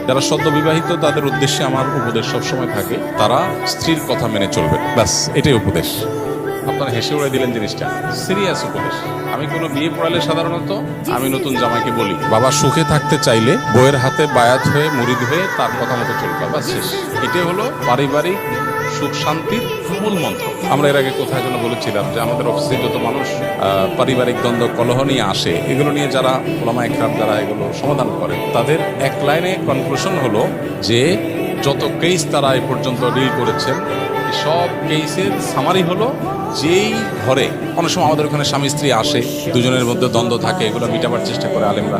যারা সদ্য বিবাহিত তাদের উদ্দেশ্যে আমার উপদেশ সবসময় থাকে, তারা স্ত্রীর কথা মেনে চলবে, ব্যাস এটাই উপদেশ। আপনারা হেসে উড়ে দিলেন জিনিসটা, সিরিয়াস উপদেশ। আমি কোনো বিয়ে পড়ালে সাধারণত আমি নতুন জামাইকে বলি, বাবা সুখে থাকতে চাইলে বইয়ের হাতে বায়াত হয়ে মুরিদ হয়ে তার কথা মতো চলবে, বাস শেষ। এটাই হলো পারিবারিক সুখ শান্তির মূল মন্ত্র। আমরা এর আগে কোথায় যেন বলেছিলাম যে আমাদের অফিসে যত মানুষ পারিবারিক দ্বন্দ্ব কলহ নিয়ে আসে, এগুলো নিয়ে যারা ওলামা একরাম যারা এগুলো সমাধান করে, তাদের এক লাইনে কনক্লুশন হলো যে যত কেস তারা এ পর্যন্ত ডিল করেছেন, সব কেসের সামারি হলো যেই ঘরে অনেক সময় আমাদের ওখানে স্বামী স্ত্রী আসে, দুজনের মধ্যে দ্বন্দ্ব থাকে, এগুলো মিটাবার চেষ্টা করে আলেমরা,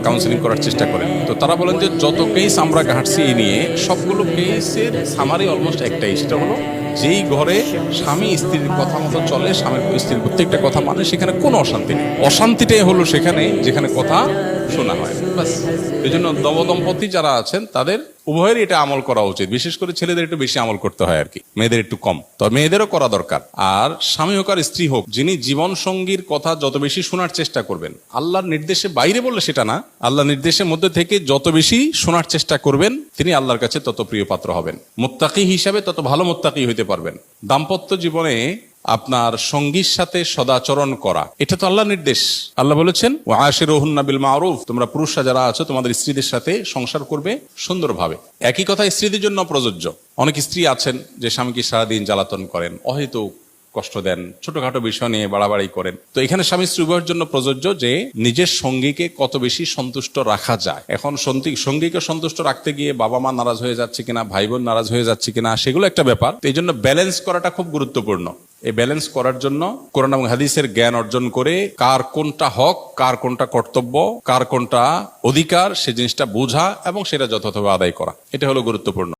কাউন্সিলিং করার চেষ্টা করেন। তো তারা বলেন যে যত কেস আমরা ঘাঁটছি এই নিয়ে, সবগুলো কেসের সামারি অলমোস্ট একটাই, সেটা হলো যেই ঘরে স্বামী স্ত্রীর কথা মতো চলে, স্বামীর স্ত্রীর প্রত্যেকটা কথা মানে, সেখানে কোনো অশান্তি নেই। অশান্তিটাই হলো সেখানে যেখানে কথা শোনা হয়, বাস। এই জন্য নবদম্পতি যারা আছেন তাদের উভয়েরই এটা আমল করা উচিত। বিশেষ করে ছেলেদের একটু বেশি আমল করতে হয় আর কি, মেয়েদের একটু কম। তো মেয়েদেরও করা দরকার। আর স্বামী হোক আর স্ত্রী হোক, যিনি জীবন সঙ্গীর কথা যত বেশি শোনার চেষ্টা করবেন, আল্লাহর নির্দেশে বাইরে বললে সেটা না, আল্লাহর নির্দেশের মধ্যে থেকে যত বেশি শোনার চেষ্টা করবেন, তিনি আল্লাহর কাছে তত প্রিয় পাত্র হবেন। মুত্তাকি হিসাবে তত ভালো মুত্তাকি হইতে পারবেন। দাম্পত্য জীবনে আপনার সঙ্গীর সাথে সদাচরণ করা, এটা তো আল্লাহর নির্দেশ। আল্লাহ বলেছেন ওয়া আশিরুহুন্না বিল মারুফ, তোমরা পুরুষরা যারা আছো তোমাদের স্ত্রীদের সাথে সংসার করবে সুন্দরভাবে। একই কথা স্ত্রীদের জন্য প্রযোজ্য। অনেক স্ত্রী আছেন যে স্বামীকে সারাদিন জ্বালাতন করেন, অহেতুক কষ্ট দেন, ছোটখাটো বিষয় নিয়ে বাড়াবাড়ি করেন। তো এখানে স্বামী স্ত্রী উভয়ের জন্য প্রযোজ্য যে নিজের সঙ্গীকে কত বেশি সন্তুষ্ট রাখা যায়। এখন সঙ্গীকে সন্তুষ্ট রাখতে গিয়ে বাবা মা নারাজ হয়ে যাচ্ছে কিনা, ভাই বোন নারাজ হয়ে যাচ্ছে কিনা, সেগুলো একটা ব্যাপার। তো এই জন্য ব্যালেন্স করাটা খুব গুরুত্বপূর্ণ। এই ব্যালেন্স করার জন্য কোরআন এবং হাদিসের জ্ঞান অর্জন করে কার কোনটা হক, কার কোনটা কর্তব্য, কার কোনটা অধিকার, সে জিনিসটা বোঝা এবং সেটা যথাযথভাবে আদায় করা, এটা হলো গুরুত্বপূর্ণ।